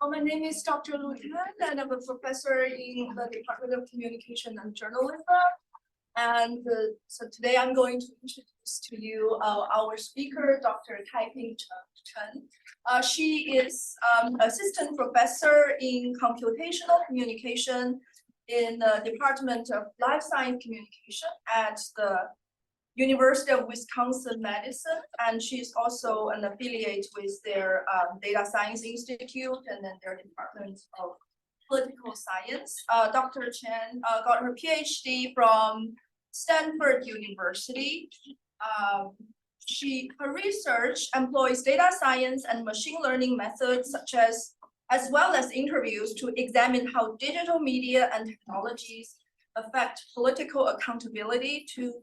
My name is Dr. Lu Chen, and I'm a professor in the Department of Communication and Journalism. And so today I'm going to introduce to you our speaker, Dr. Kaiping Chen. She is assistant professor in computational communication in the Department of Life Science Communication at the University of Wisconsin-Madison, and she's also an affiliate with their Data Science Institute and then their Department of Political Science. Dr. Chen got her PhD from Stanford University. Her research employs data science and machine learning methods as well as interviews to examine how digital media and technologies affect political accountability to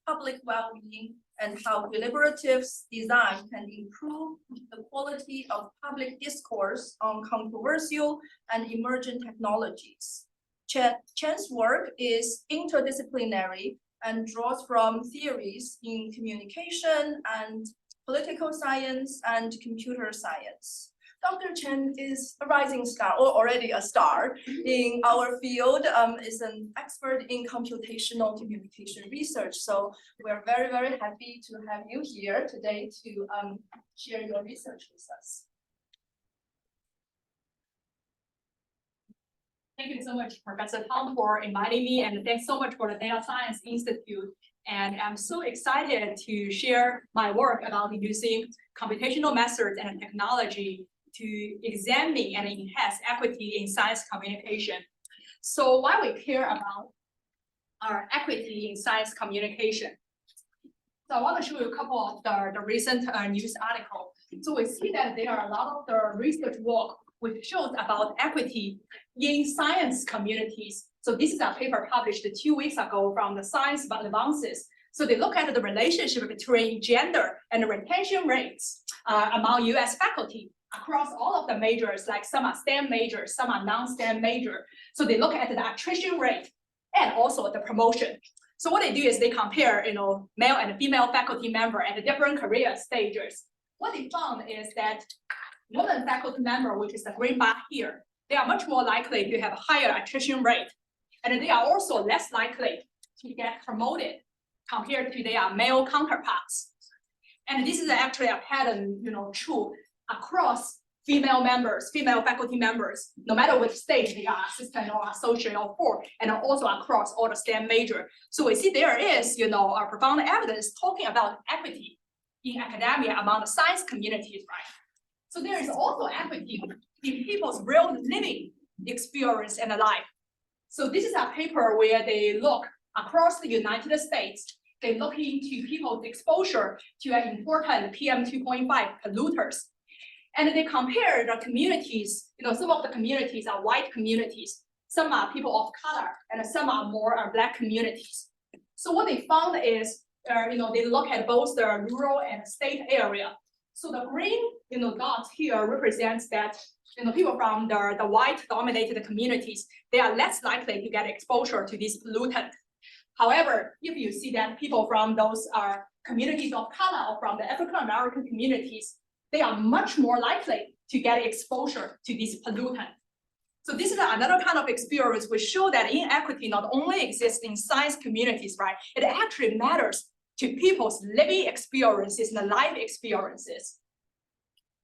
public well-being and how deliberative design can improve the quality of public discourse on controversial and emerging technologies. Chen's work is interdisciplinary and draws from theories in communication and political science and computer science. Dr. Chen is a rising star, or already a star in our field, is an expert in computational communication research. So we're very, very happy to have you here today to share your research with us. Thank you so much, Professor Tom, for inviting me, and thanks so much for the Data Science Institute. And I'm so excited to share my work about using computational methods and technology to examine and enhance equity in science communication. So why we care about our equity in science communication? So I want to show you a couple of the recent news articles. So we see that there are a lot of the research work which shows about equity in science communities. So this is a paper published 2 weeks ago from the Science Advances. So they look at the relationship between gender and retention rates among US faculty across all of the majors, like some are STEM majors, some are non-STEM major. So they look at the attrition rate and also the promotion. So what they do is they compare, male and female faculty member at the different career stages. What they found is that women faculty member, which is the green bar here, they are much more likely to have a higher attrition rate, and they are also less likely to get promoted compared to their male counterparts. And this is actually a pattern, true across female faculty members, no matter which stage they are, assistant or associate or four, and also across all the STEM major. So we see there is, a profound evidence talking about equity in academia among the science communities, right? So there is also equity in people's real living experience and life. So this is a paper where they look across the United States. They look into people's exposure to an important PM 2.5 polluters. And they compare the communities, some of the communities are white communities, some are people of color, and some are more Black communities. So what they found is, they look at both the rural and state area. So the green, dots here represents that, people from the white-dominated communities, they are less likely to get exposure to these pollutants. However, if you see that people from those communities of color or from the African-American communities, they are much more likely to get exposure to these pollutants. So this is another kind of experience which show that inequity not only exists in science communities, right? It actually matters to people's living experiences and life experiences.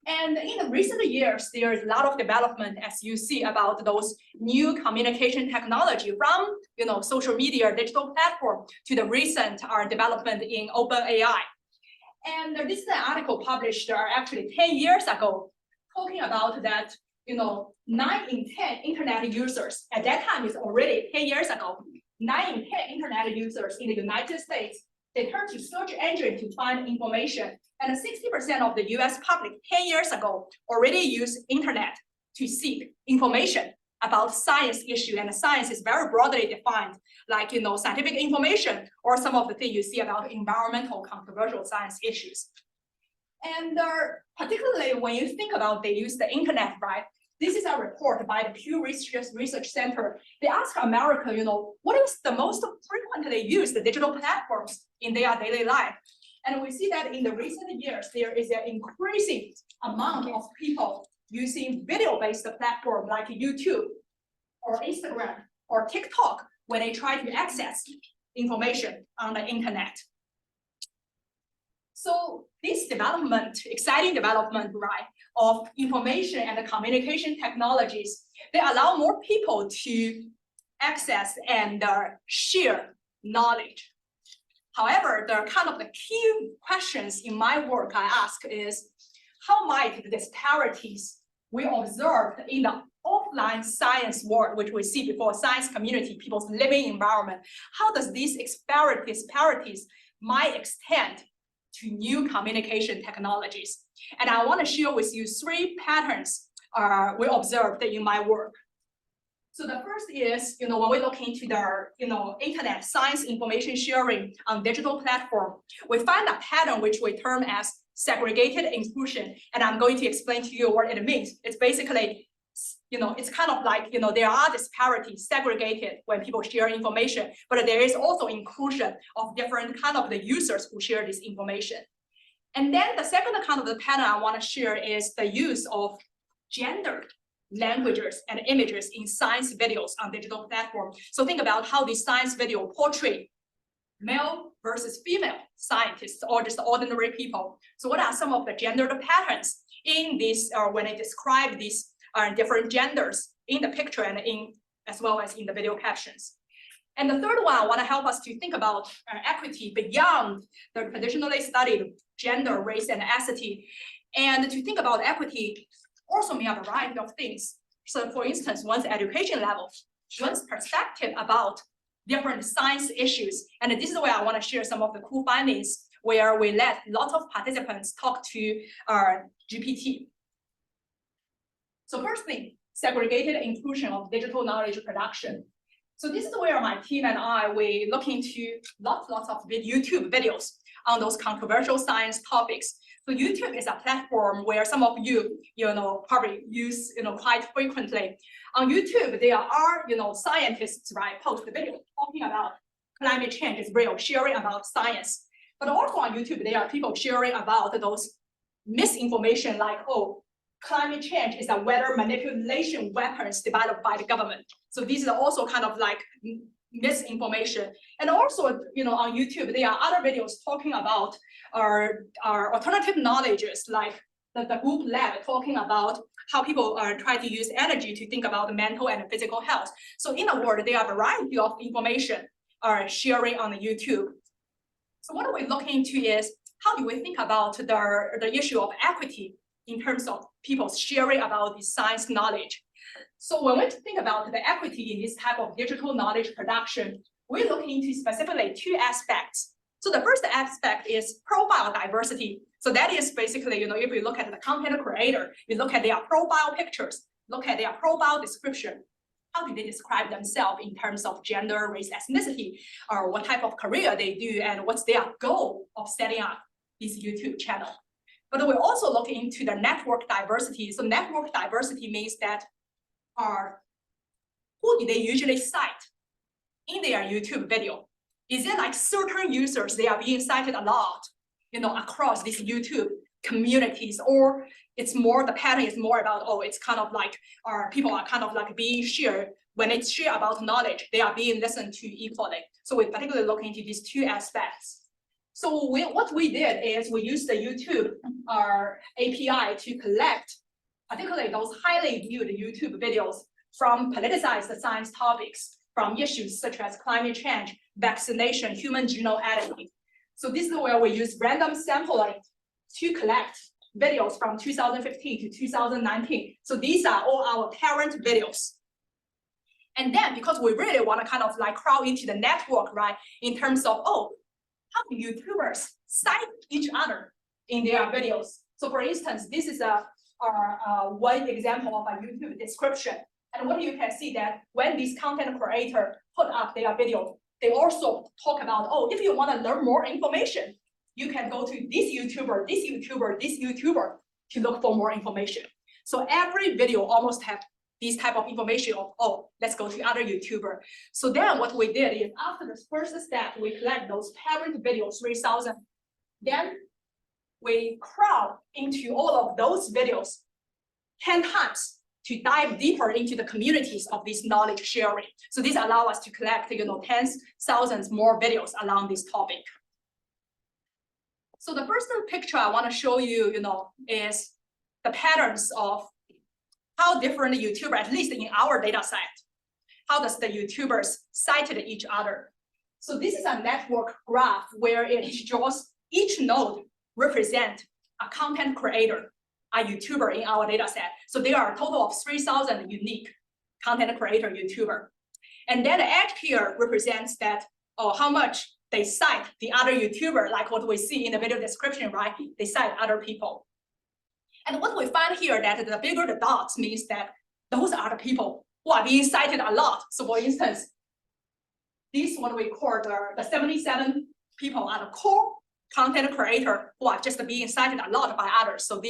And in the recent years, there is a lot of development, as you see, about those new communication technology from, social media, digital platform to the recent development in OpenAI. And this is an article published actually 10 years ago, talking about that, 9 in 10 internet users, at that time it's already 10 years ago, 9 in 10 internet users in the United States, they turn to search engine to find information. And 60% of the US public 10 years ago already used internet to seek information about science issue, and science is very broadly defined, like scientific information or some of the things you see about environmental controversial science issues. And particularly when you think about they use the internet, right? This is a report by the Pew Research Center. They ask America, what is the most frequently used digital platforms in their daily life? And we see that in the recent years, there is an increasing amount of people using video-based platform like YouTube or Instagram or TikTok when they try to access information on the internet. So this development, exciting development, right, of information and communication technologies, they allow more people to access and share knowledge. However, the key questions in my work I ask is, how might the disparities we observed in the offline science world, which we see before science community, people's living environment, how does these disparities might extend to new communication technologies? And I want to share with you 3 patterns we observed in my work. So the first is, when we look into the, internet science information sharing on digital platform, we find a pattern which we term as segregated inclusion. And I'm going to explain to you what it means. It's basically, it's kind of like, there are disparities segregated when people share information, but there is also inclusion of different kind of the users who share this information. And then the second kind of the pattern I want to share is the use of gendered languages and images in science videos on digital platform. So think about how the science video portray male versus female scientists or just ordinary people. So what are some of the gendered patterns in this, when they describe these different genders in the picture and as well as in the video captions? And the third one, I want to help us to think about equity beyond the traditionally studied gender, race, and ethnicity. And to think about equity also mean a variety of things. So for instance, one's education level, one's perspective about different science issues. And this is where I want to share some of the cool findings where we let lots of participants talk to our GPT. So first thing, segregated inclusion of digital knowledge production. So this is where my team and I, we look into lots of YouTube videos on those controversial science topics. So YouTube is a platform where some of you, probably use, quite frequently. On YouTube, there are, scientists, right, post videos talking about climate change is real, sharing about science. But also on YouTube, there are people sharing about those misinformation like, oh, climate change is a weather manipulation weapons developed by the government. So these are also kind of like misinformation. And also, on YouTube, there are other videos talking about our alternative knowledges, like the group lab talking about how people are trying to use energy to think about the mental and physical health. So in a word, there are a variety of information sharing on the YouTube. So what we look into is, how do we think about the issue of equity in terms of people sharing about the science knowledge? So when we think about the equity in this type of digital knowledge production, we're looking into specifically 2 aspects. So the first aspect is profile diversity. So that is basically, if you look at the content creator, you look at their profile pictures, look at their profile description. How do they describe themselves in terms of gender, race, ethnicity, or what type of career they do, and what's their goal of setting up this YouTube channel? But we also look into the network diversity. So network diversity means that who do they usually cite in their YouTube video? Is it like certain users, they are being cited a lot, across these YouTube communities, or it's more, the pattern is more about, oh, it's kind of like, people are kind of like being shared, when it's share about knowledge, they are being listened to equally. So we particularly look into these 2 aspects. So what we did is we used the YouTube API to collect, particularly those highly viewed YouTube videos from politicized science topics, from issues such as climate change, vaccination, human genome editing. So this is where we use random sampling to collect videos from 2015 to 2019. So these are all our parent videos. And then because we really want to kind of like crawl into the network, right, in terms of, oh, how do YouTubers cite each other in their videos? So for instance, this is one example of a YouTube description. And what you can see that when these content creators put up their video, they also talk about, oh, if you want to learn more information, you can go to this YouTuber, this YouTuber, this YouTuber to look for more information. So every video almost have this type of information of, oh, let's go to other YouTuber. So then what we did is after the first step, we collect those parent videos, 3,000. Then we crawl into all of those videos 10 times to dive deeper into the communities of this knowledge sharing. So this allows us to collect, tens, thousands more videos along this topic. So the first picture I want to show you, is the patterns of how different YouTubers, at least in our data set, how does the YouTubers cited each other. So this is a network graph where it shows each node represent a content creator, a YouTuber in our data set. So there are a total of 3,000 unique content creator YouTuber. And then the edge here represents that, how much they cite the other YouTuber, like what we see in the video description, right? They cite other people. And what we find here that the bigger the dots means that those are the people who are being cited a lot. So for instance, this what we call the 77 people are the core content creator who are just being cited a lot by others. So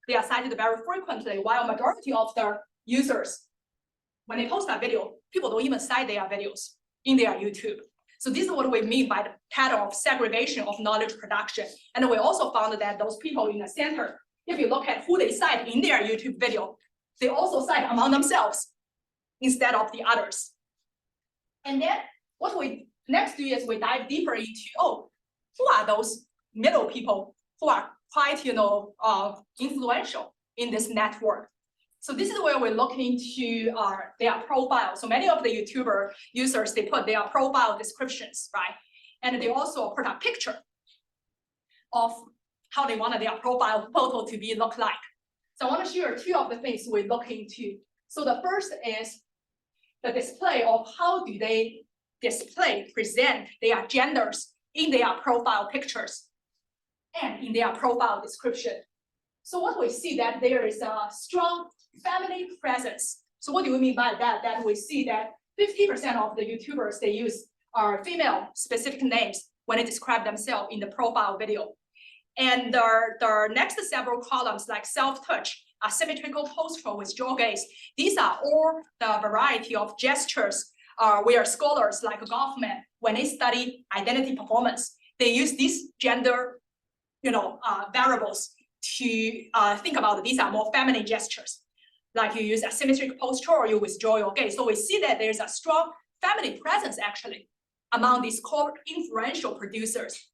they are cited very frequently, while majority of the users, when they post a video, people don't even cite their videos in their YouTube. So this is what we mean by the pattern of segregation of knowledge production. And we also found that those people in the center, if you look at who they cite in their YouTube video, they also cite among themselves instead of the others. And then what we next do is we dive deeper into, who are those middle people who are quite, influential in this network. So this is where we look into their profile. So many of the YouTuber users, they put their profile descriptions, right? And they also put a picture of how they want their profile photo to look like. So I want to share two of the things we look into. So the first is the display of how do they present their genders in their profile pictures and in their profile description. So what we see that there is a strong family presence. So what do we mean by that? That we see that 50% of the YouTubers, they use female specific names when they describe themselves in the profile video. And the next several columns like self-touch, asymmetrical posture with jaw gaze, these are all the variety of gestures where scholars like Goffman, when they study identity performance, they use these gender variables to think about these are more feminine gestures. Like you use asymmetric posture or you withdraw your gaze. So we see that there's a strong family presence actually among these core influential producers.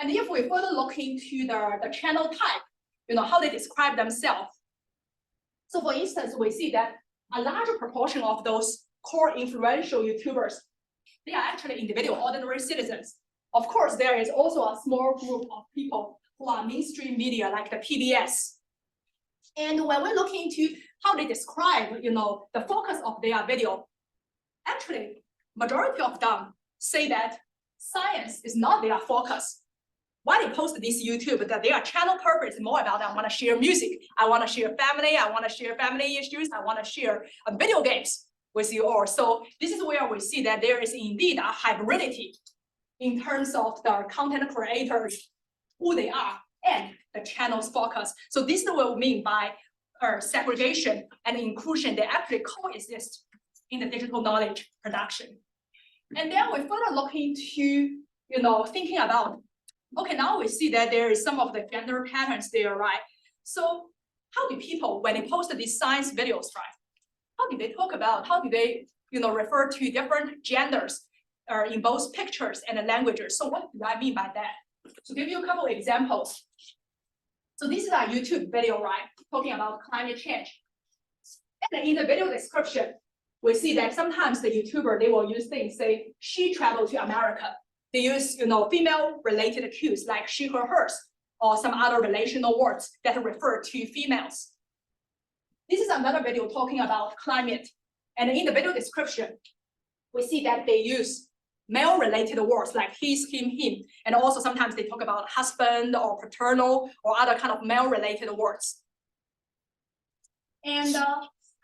And if we further look into the channel type, how they describe themselves. So for instance, we see that a larger proportion of those core influential YouTubers, they are actually individual, ordinary citizens. Of course, there is also a small group of people who are mainstream media like the PBS. And when we look into how they describe, the focus of their video, actually, majority of them say that science is not their focus. Why they post this YouTube, that their channel purpose is more about I want to share music, I want to share family, I want to share family issues, I want to share video games with you all. So this is where we see that there is indeed a hybridity in terms of the content creators, who they are, and the channel's focus. So this is what we mean by segregation and inclusion. They actually coexist in the digital knowledge production. And then we further look into, thinking about, okay, now we see that there is some of the gender patterns there, right? So how do people, when they post these science videos, right? How do they talk about, how do they, refer to different genders in both pictures and languages? So what do I mean by that? To give you a couple examples. So this is a YouTube video, right? Talking about climate change. And in the video description, we see that sometimes the YouTuber, they will use things, say, she traveled to America. They use, female related cues like she, her, hers, or some other relational words that refer to females. This is another video talking about climate. And in the video description, we see that they use male-related words like his, him, and also sometimes they talk about husband or paternal or other kind of male-related words. And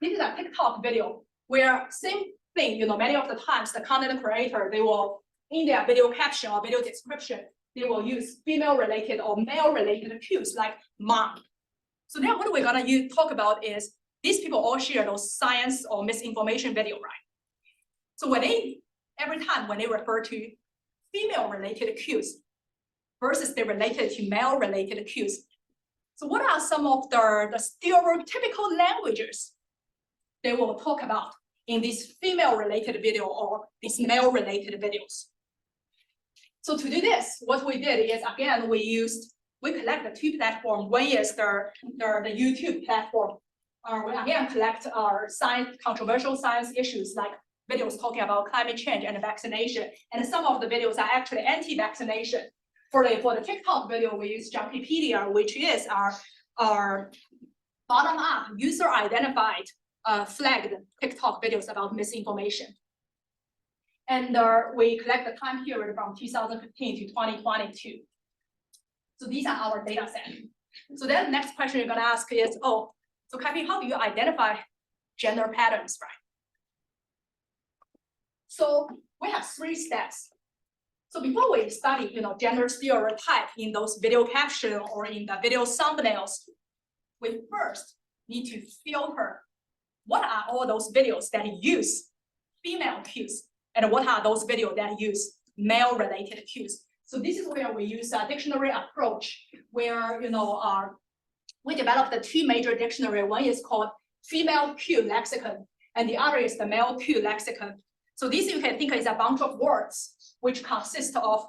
this is a TikTok video where same thing, many of the times the content creator, they will, in their video caption or video description, they will use female-related or male-related cues like mom. So then what we're gonna talk about is these people all share those science or misinformation video, right? So every time when they refer to female-related cues versus they related to male-related cues, So what are some of the stereotypical languages they will talk about in this female-related video or these male-related videos? So to do this, what we did is, again, we collect the two platforms. One is the YouTube platform. We again collect our controversial science issues like videos talking about climate change and vaccination. And some of the videos are actually anti-vaccination. For the TikTok video, we use Junkipedia, which is our bottom-up, user-identified, flagged TikTok videos about misinformation. And we collect the time period from 2015 to 2022. So these are our data set. So then the next question you're gonna ask is, oh, so Kaiping, how do you identify gender patterns, right? So we have 3 steps. So before we study, gender stereotype in those video caption or in the video thumbnails, we first need to filter what are all those videos that use female cues and what are those videos that use male-related cues. So this is where we use a dictionary approach, where we developed the 2 major dictionary. One is called female cue lexicon, and the other is the male cue lexicon. So this you can think is a bunch of words which consist of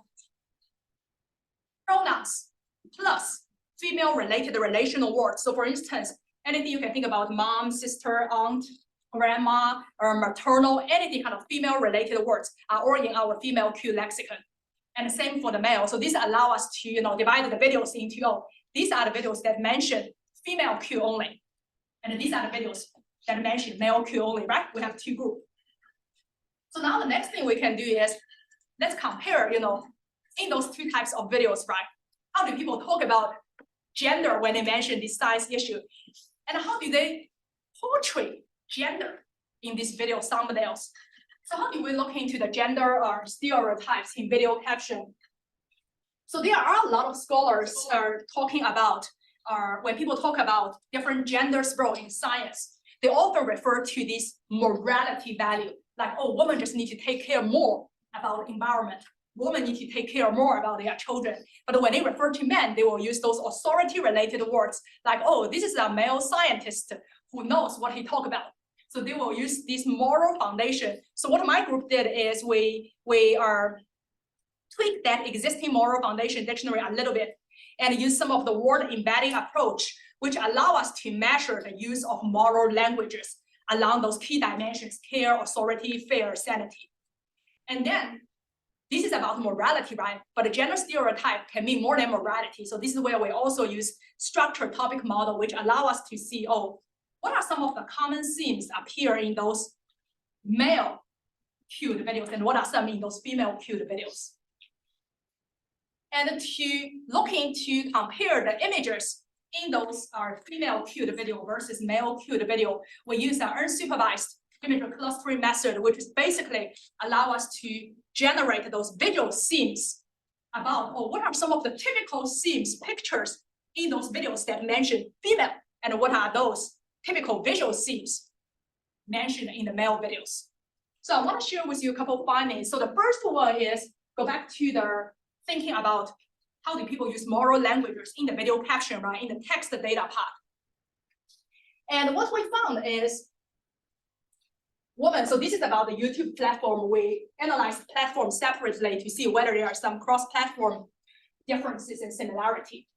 pronouns plus female-related relational words. So for instance, anything you can think about mom, sister, aunt, grandma, or maternal, anything kind of female-related words are all in our female cue lexicon. And the same for the male. So this allows us to divide the videos into, these are the videos that mention female cue only. And these are the videos that mention male cue only, right? We have 2 groups. So now the next thing we can do is, let's compare, in those 2 types of videos, right? How do people talk about gender when they mention this science issue? And how do they portray gender in these video thumbnails? So how do we look into the gender stereotypes in video caption? So there are a lot of scholars talking about, when people talk about different genders' role in science, they often refer to this morality value, like, oh, women just need to take care more about the environment. Women need to take care more about their children. But when they refer to men, they will use those authority-related words, like, oh, this is a male scientist who knows what he talks about. So they will use this moral foundation. So what my group did is we tweaked that existing moral foundation dictionary a little bit and use some of the word embedding approach, which allow us to measure the use of moral languages along those key dimensions: care, authority, fair, sanity. And then this is about morality, right? But a gender stereotype can mean more than morality. So this is where we also use structured topic model, which allow us to see, oh, what are some of the common themes appear in those male cued videos and what are some in those female cued videos? And to look into compare the images in those female cued video versus male cued video, we use an unsupervised image clustering method, which is basically allow us to generate those visual themes about, oh, what are some of the typical themes, pictures in those videos that mention female, and what are those typical visual themes mentioned in the male videos. So I want to share with you a couple of findings. So the first one is go back to the thinking about how do people use moral languages in the video caption, right, in the text data part. And what we found is women, so this is about the YouTube platform. We analyzed platforms separately to see whether there are some cross-platform differences and similarity.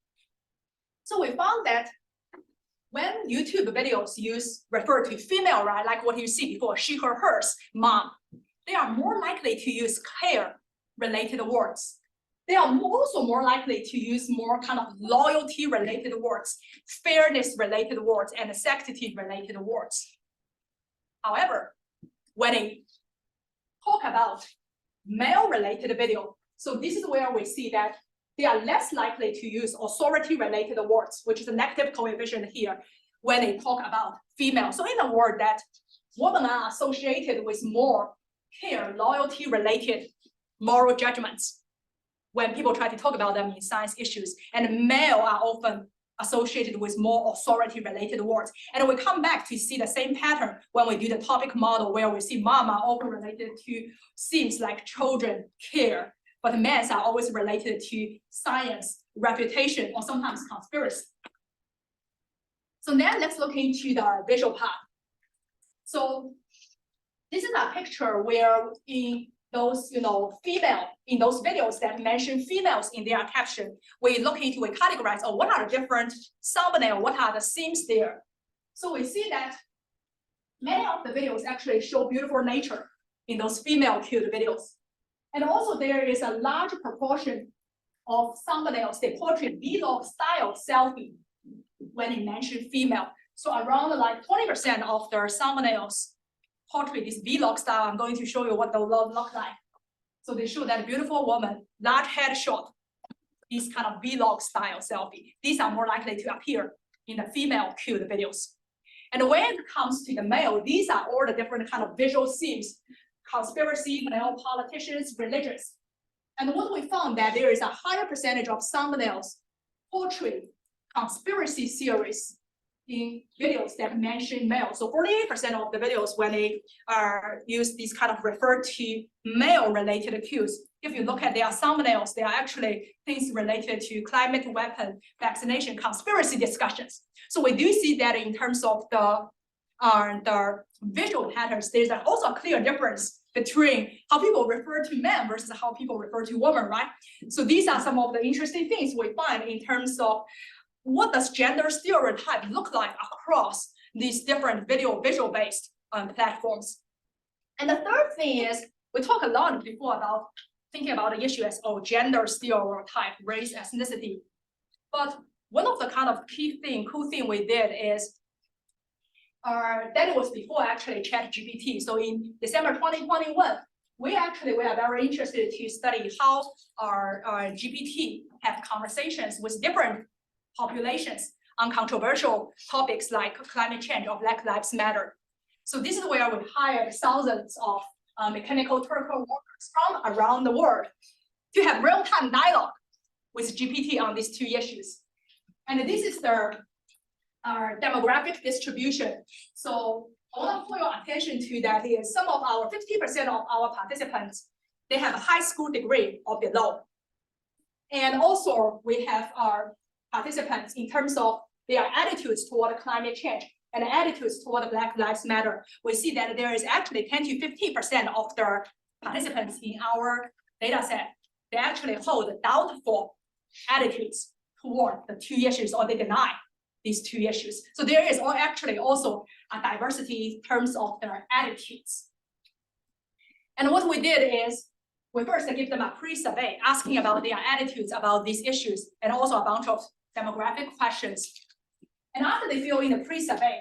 So we found that when YouTube videos refer to female, right, like what you see before, she, her, hers, mom, they are more likely to use care-related words. They are also more likely to use more kind of loyalty-related words, fairness-related words, and sanctity-related words. However, when they talk about male-related video, so this is where we see that they are less likely to use authority-related words, which is a negative coefficient here, when they talk about female. So in a word that women are associated with more care, loyalty-related moral judgments when people try to talk about them in science issues, and male are often associated with more authority-related words. And we come back to see the same pattern when we do the topic model, where we see mom are often related to themes like children, care, but men are always related to science, reputation, or sometimes conspiracy. So now let's look into the visual part. So this is a picture where in those, female, in those videos that mention females in their caption, we look into, we categorize, what are the different thumbnail, what are the themes there. So we see that many of the videos actually show beautiful nature in those female cute videos. And also there is a large proportion of thumbnails, they portray vlog style selfie when they mention female. So around like 20% of their thumbnails portray this vlog style. I'm going to show you what they'll look like. So they show that beautiful woman, large headshot, this kind of vlog style selfie. These are more likely to appear in the female cute videos. And when it comes to the male, these are all the different kind of visual themes: conspiracy, male politicians, religious. And what we found that there is a higher percentage of thumbnails portray conspiracy theories in videos that mention male. So 48% of the videos when they use these kind of refer to male related cues, if you look at their thumbnails, they are actually things related to climate, weapon, vaccination, conspiracy discussions. So we do see that in terms of the visual patterns, there's also a clear difference between how people refer to men versus how people refer to women, right? So these are some of the interesting things we find in terms of what does gender stereotype look like across these different visual-based platforms. And the third thing is, we talked a lot before about thinking about the issue as, gender stereotype, race, ethnicity. But one of the kind of cool thing we did is, that was before actually ChatGPT. So in December 2021, we are very interested to study how our GPT have conversations with different populations on controversial topics like climate change or Black Lives Matter. So this is where we hired thousands of mechanical turk workers from around the world to have real-time dialogue with GPT on these two issues. And this is our demographic distribution. So I want to call your attention to that is some of our 50% of our participants, they have a high school degree or below. And also we have our participants in terms of their attitudes toward climate change and attitudes toward Black Lives Matter. We see that there is actually 10 to 15% of the participants in our data set, they actually hold doubtful attitudes toward the two issues, or they deny these two issues. So there is actually also a diversity in terms of their attitudes. And what we did is, we first give them a pre-survey asking about their attitudes about these issues, and also a bunch of demographic questions. And after they fill in the pre-survey,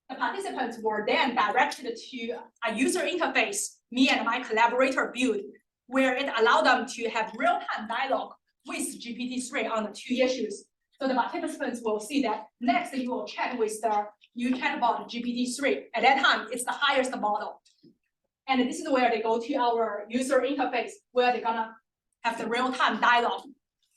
the participants were then directed to a user interface me and my collaborator built, where it allowed them to have real-time dialogue with GPT-3 on the two issues. So the participants will see that next you will chat with the new chatbot GPT-3. At that time, it's the highest model. And this is where they go to our user interface, where they're gonna have the real-time dialogue,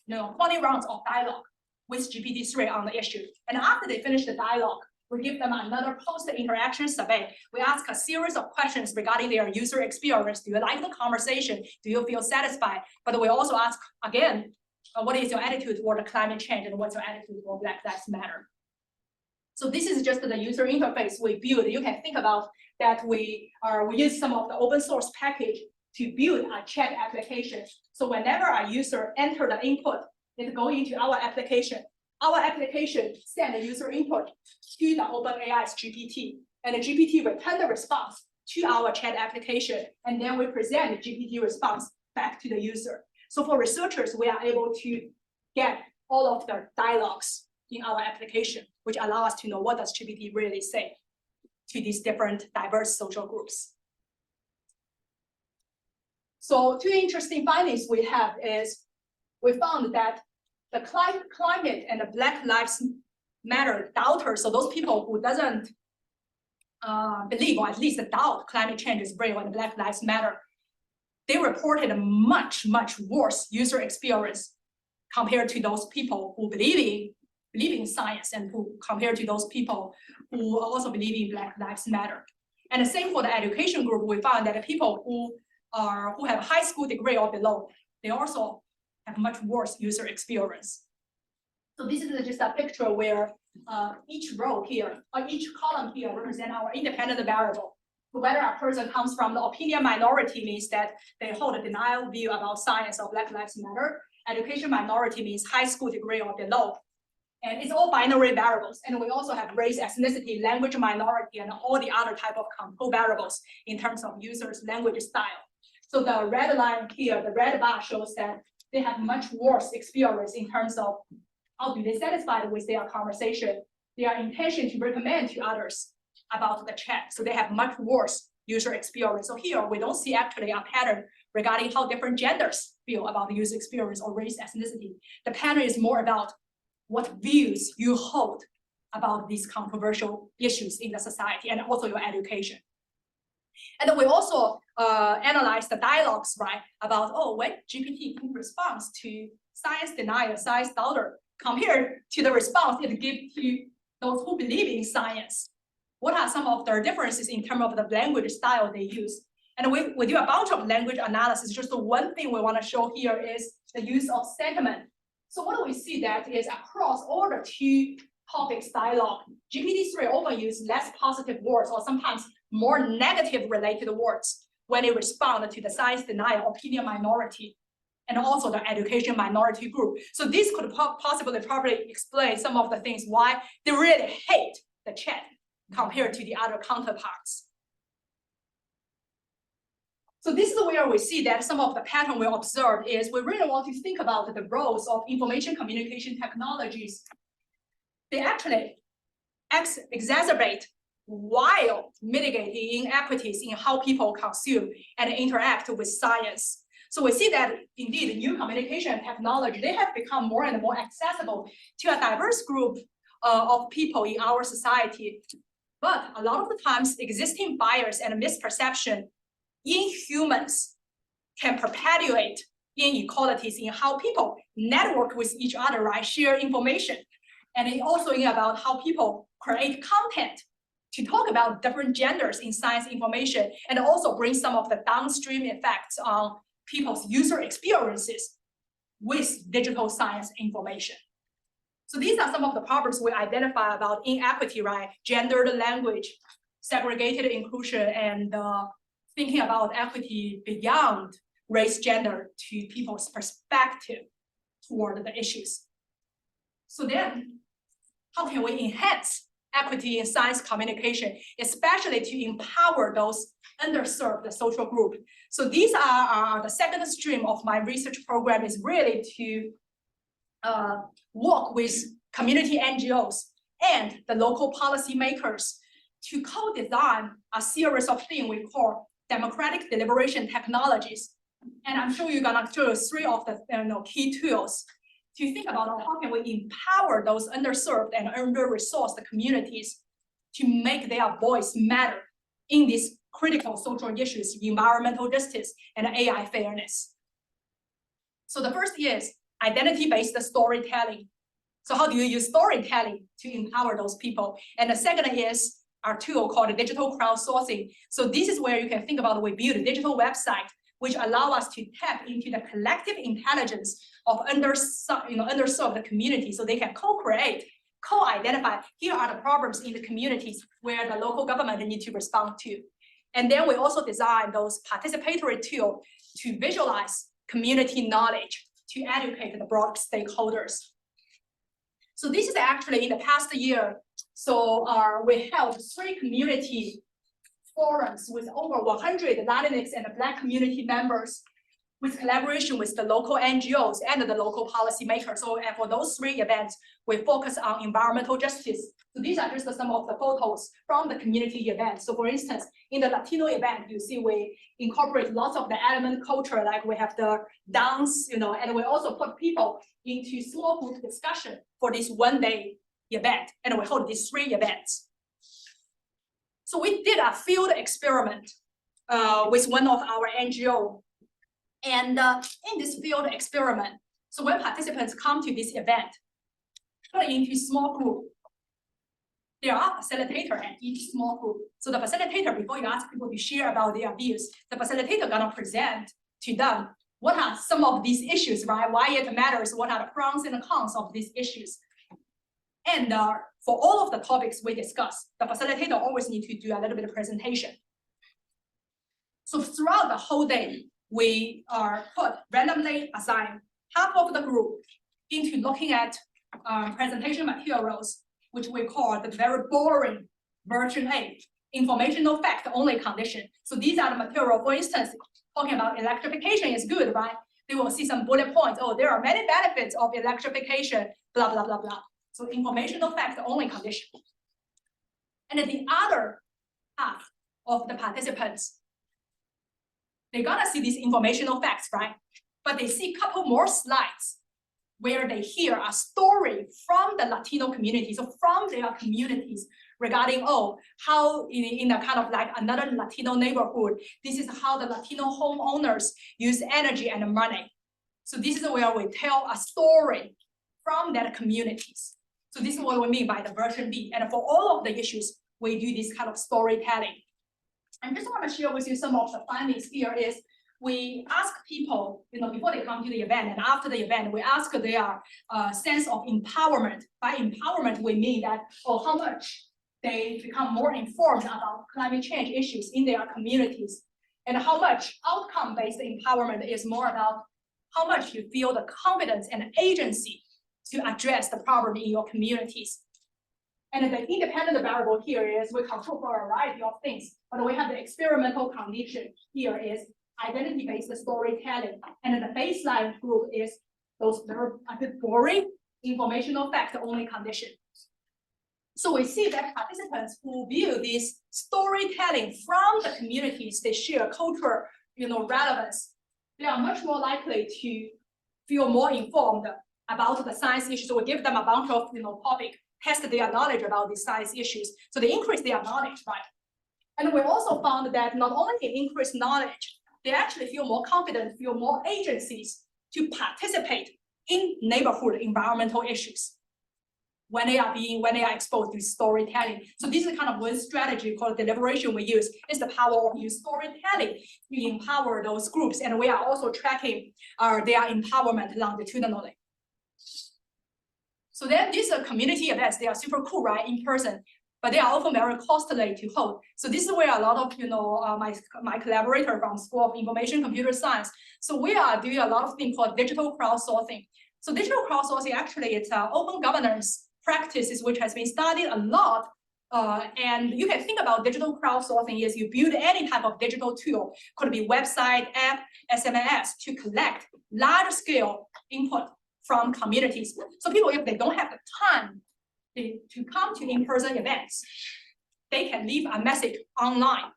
20 rounds of dialogue with GPT-3 on the issue. And after they finish the dialogue, we give them another post-interaction survey. We ask a series of questions regarding their user experience. Do you like the conversation? Do you feel satisfied? But we also ask, again, what is your attitude toward the climate change, and what's your attitude toward Black Lives Matter? So this is just the user interface we build. You can think about that we use some of the open source package to build a chat application. So whenever a user enter the input, it goes into our application. Our application send the user input to the OpenAI's GPT, and the GPT return the response to our chat application, and then we present the GPT response back to the user. So for researchers, we are able to get all of the dialogues in our application, which allow us to know what does GPT really say to these different diverse social groups. So two interesting findings we have is, we found that the climate and the Black Lives Matter doubters, so those people who doesn't believe, or at least doubt climate change is real and Black Lives Matter, they reported a much, much worse user experience compared to those people who believe in science, and who compared to those people who also believe in Black Lives Matter. And the same for the education group, we found that the people who have a high school degree or below, they also have much worse user experience. So this is just a picture where each row here, or each column here represent our independent variable. Whether a person comes from the opinion minority means that they hold a denial view about science or Black Lives Matter. Education minority means high school degree or below. And it's all binary variables. And we also have race, ethnicity, language minority, and all the other type of control variables in terms of users' language style. So the red line here, the red bar shows that they have much worse experience in terms of how do they satisfied with their conversation, their intention to recommend to others about the chat. So they have much worse user experience. So here we don't see actually a pattern regarding how different genders feel about the user experience or race, ethnicity. The pattern is more about what views you hold about these controversial issues in the society and also your education. And then we also analyze the dialogues, right, about, oh, when GPT responds to science denier, science doubter, compared to the response it gives to those who believe in science. What are some of their differences in terms of the language style they use? And we do a bunch of language analysis. Just the one thing we want to show here is the use of sentiment. So what do we see that is across all the two topics dialogue, GPT-3 often use less positive words or sometimes more negative related words when it responds to the science denial, opinion minority, and also the education minority group. So this could possibly probably explain some of the things why they really hate the chat compared to the other counterparts. So this is where we see that some of the pattern we observe is we really want to think about the roles of information communication technologies. They actually exacerbate while mitigating inequities in how people consume and interact with science. So we see that indeed new communication technology, they have become more and more accessible to a diverse group of people in our society. But a lot of the times existing bias and misperception in humans can perpetuate inequalities in how people network with each other, right? Share information. And it also is about how people create content to talk about different genders in science information and also bring some of the downstream effects on people's user experiences with digital science information. So these are some of the problems we identify about inequity, right? Gendered language, segregated inclusion, and thinking about equity beyond race, gender to people's perspective toward the issues. So then, how can we enhance equity in science communication, especially to empower those underserved social group? So these are the second stream of my research program is really to work with community NGOs and the local policymakers to co-design a series of things we call democratic deliberation technologies. And I'm sure you're gonna show three of the key tools to think about how can we empower those underserved and under-resourced communities to make their voice matter in these critical social issues, environmental justice, and AI fairness. So the first is identity-based storytelling. So how do you use storytelling to empower those people? And the second is our tool called digital crowdsourcing. So this is where you can think about we build a digital website which allow us to tap into the collective intelligence of underserved communities so they can co-create, co-identify, here are the problems in the communities where the local government need to respond to. And then we also design those participatory tools to visualize community knowledge, to educate the broad stakeholders. So this is actually in the past year. So we held 3 community forums with over 100 Latinx and Black community members with collaboration with the local NGOs and the local policymakers. So and for those 3 events, we focus on environmental justice. So these are just some of the photos from the community events. So for instance, in the Latino event, you see we incorporate lots of the element culture, like we have the dance, and we also put people into small group discussion for this one-day event, and we hold these 3 events. So we did a field experiment with one of our NGO. And in this field experiment, so when participants come to this event, put into small group, there are facilitators at each small group. So the facilitator, before you ask people to share about their views, the facilitator gonna present to them what are some of these issues, right? Why it matters, what are the pros and the cons of these issues. And for all of the topics we discuss, the facilitator always need to do a little bit of presentation. So throughout the whole day, we are randomly assign half of the group into looking at presentation materials, which we call the very boring version A, informational fact only condition. So these are the material, for instance, talking about electrification is good, right? They will see some bullet points. Oh, there are many benefits of electrification, blah, blah, blah, blah. So informational fact only condition. And then the other half of the participants, they're gonna see these informational facts, right? But they see a couple more slides where they hear a story from the Latino community, so from their communities regarding, oh, how in a kind of like another Latino neighborhood, this is how the Latino homeowners use energy and money. So this is where we tell a story from that communities. So this is what we mean by the version B. And for all of the issues, we do this kind of storytelling. I just want to share with you some of the findings here is we ask people, before they come to the event and after the event, we ask their sense of empowerment. By empowerment, we mean that, how much they become more informed about climate change issues in their communities, and how much outcome-based empowerment is more about how much you feel the confidence and agency to address the problem in your communities. And the independent variable here is we control for a variety of things, but we have the experimental condition here is identity-based storytelling. And the baseline group is those very a bit boring informational fact only condition. So we see that participants who view this storytelling from the communities, they share cultural, relevance, they are much more likely to feel more informed about the science issues. So we give them a bunch of, topic, test their knowledge about these science issues. So they increase their knowledge, right? And we also found that not only they increase knowledge, they actually feel more confident, feel more agencies to participate in neighborhood environmental issues when they are exposed to storytelling. So this is kind of one strategy called deliberation we use, is the power of use storytelling to empower those groups. And we are also tracking their empowerment longitudinally. So then these are community events, they are super cool, right, in person, but they are often very costly to hold. So this is where a lot of, my collaborator from School of Information Computer Science. So we are doing a lot of things called digital crowdsourcing. So digital crowdsourcing, actually, it's open governance practices, which has been studied a lot. And you can think about digital crowdsourcing is you build any type of digital tool, could be website, app, SMS, to collect large scale input from communities. So people, if they don't have the time to come to in-person events, they can leave a message online.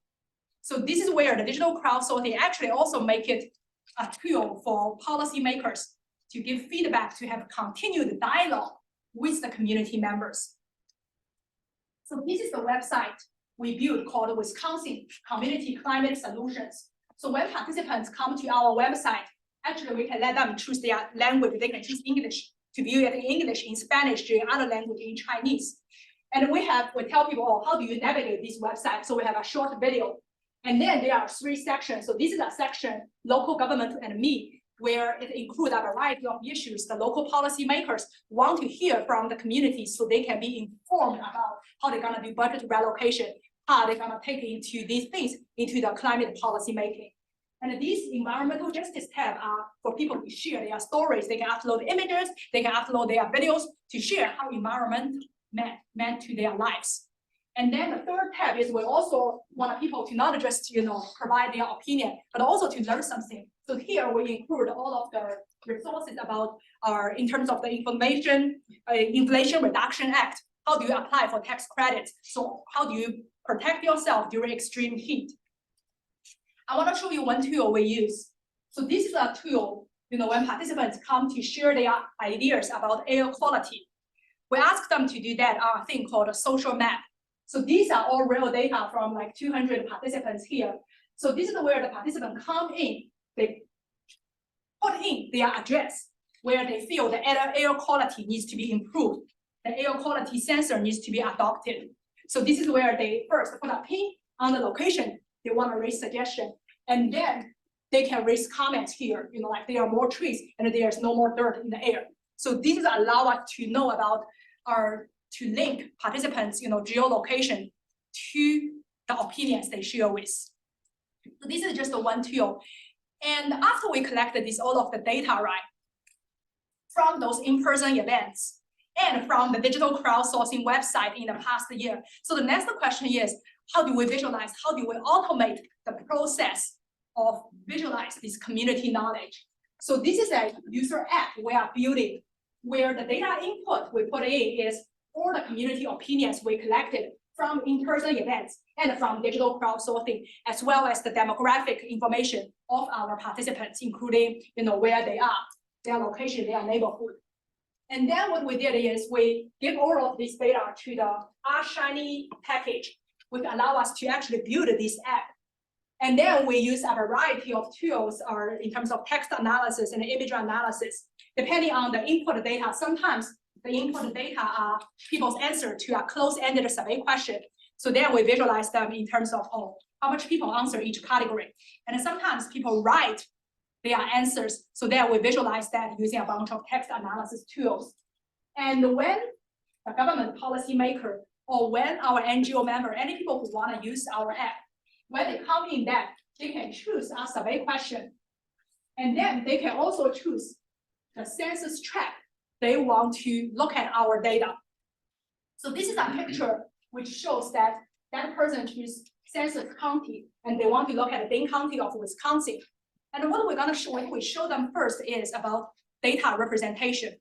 So this is where the digital crowdsourcing actually also make it a tool for policymakers to give feedback, to have continued dialogue with the community members. So this is the website we built called Wisconsin Community Climate Solutions. So when participants come to our website, actually we can let them choose their language. They can choose English to view it in English, in Spanish, in other language, in Chinese. And we tell people, how do you navigate this website? So we have a short video. And then there are 3 sections. So this is a section, local government and me, where it includes a variety of issues the local policymakers want to hear from the community so they can be informed about how they're gonna do budget reallocation, how they're gonna take into these things into the climate policy making. And these environmental justice tab are for people to share their stories. They can upload images, they can upload their videos to share how environment meant to their lives. And then the 3rd tab is we also want people to not just provide their opinion, but also to learn something. So here we include all of the resources about in terms of the Inflation Reduction Act. How do you apply for tax credits? So how do you protect yourself during extreme heat? I want to show you one tool we use. So this is a tool, when participants come to share their ideas about air quality, we ask them to do that thing called a social map. So these are all real data from like 200 participants here. So this is where the participants come in, they put in their address, where they feel the air quality needs to be improved. The air quality sensor needs to be adopted. So this is where they first put a pin on the location they want to raise suggestion, and then they can raise comments here, like there are more trees and there's no more dirt in the air. So this allow us to know about to link participants, geolocation to the opinions they share with. So this is just one tool. And after we collected all of the data, right, from those in-person events and from the digital crowdsourcing website in the past year. So the next question is, how do we visualize, how do we automate the process of visualize this community knowledge? So this is a user app we are building, where the data input we put in is all the community opinions we collected from in-person events and from digital crowdsourcing, as well as the demographic information of our participants, including where they are, their location, their neighborhood. And then what we did is we give all of this data to the Shiny package, which allow us to actually build this app. And then we use a variety of tools in terms of text analysis and image analysis, depending on the input data. Sometimes the input data are people's answer to a close-ended survey question. So then we visualize them in terms of how much people answer each category. And sometimes people write their answers. So then we visualize that using a bunch of text analysis tools. And when the government policymaker or when our NGO member, any people who want to use our app, when they come in that, they can choose a survey question. And then they can also choose the census tract they want to look at our data. So this is a picture which shows that that person chooses census county and they want to look at the Dane County of Wisconsin. And what we're going to show, what we show them first is about data representation.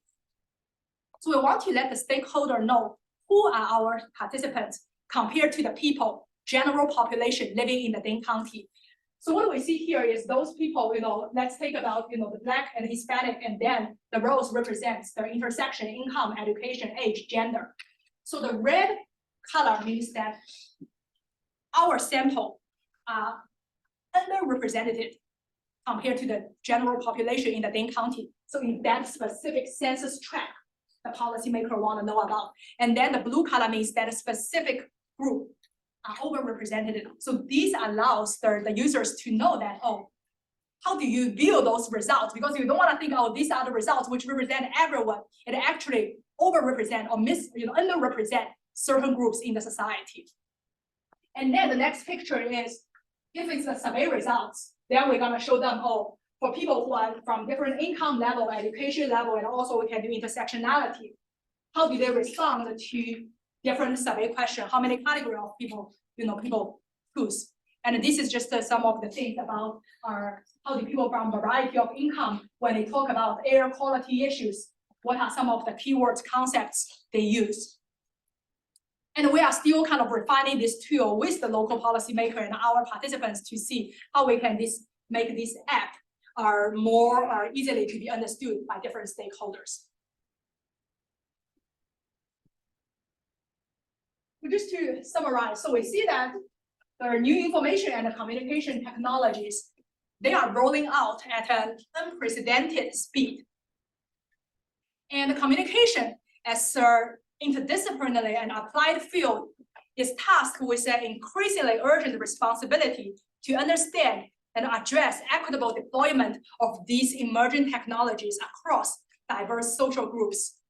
So we want to let the stakeholder know who are our participants compared to the people, general population living in the Dane County. So what we see here is those people, let's take about, the Black and Hispanic, and then the rows represents their intersection, income, education, age, gender. So the red color means that our sample are underrepresented compared to the general population in the Dane County. So in that specific census tract, the policymaker want to know about. And then the blue color means that a specific group are overrepresented. So this allows the users to know that, how do you view those results? Because you don't want to think, these are the results which represent everyone. It actually overrepresent or underrepresent certain groups in the society. And then the next picture is, if it's the survey results, then we're gonna show them, for people who are from different income level, education level, and also we can do intersectionality. How do they respond to different survey questions? How many categories of people, people choose? And this is just some of the things about how do people from variety of income, when they talk about air quality issues, what are some of the keywords, concepts they use? And we are still kind of refining this tool with the local policymaker and our participants to see how we can make this app more easily to be understood by different stakeholders. So just to summarize, so we see that the new information and the communication technologies, they are rolling out at an unprecedented speed. And the communication as interdisciplinary and applied field is tasked with an increasingly urgent responsibility to understand and address equitable deployment of these emerging technologies across diverse social groups.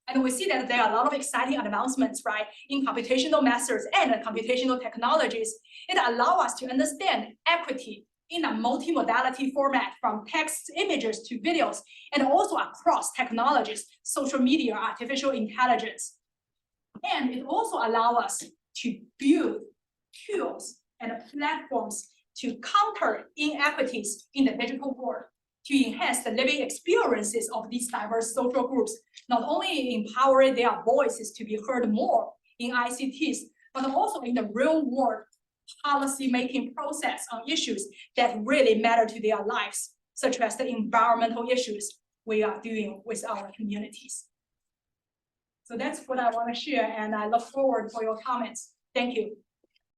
And we see that there are a lot of exciting advancements, right, in computational methods and computational technologies. It allows us to understand equity in a multimodality format, from text, images to videos, and also across technologies, social media, artificial intelligence. And it also allows us to build tools and platforms to counter inequities in the digital world, to enhance the living experiences of these diverse social groups, not only empower their voices to be heard more in ICTs, but also in the real world policy-making process on issues that really matter to their lives, such as the environmental issues we are doing with our communities. So that's what I want to share, and I look forward for your comments. Thank you.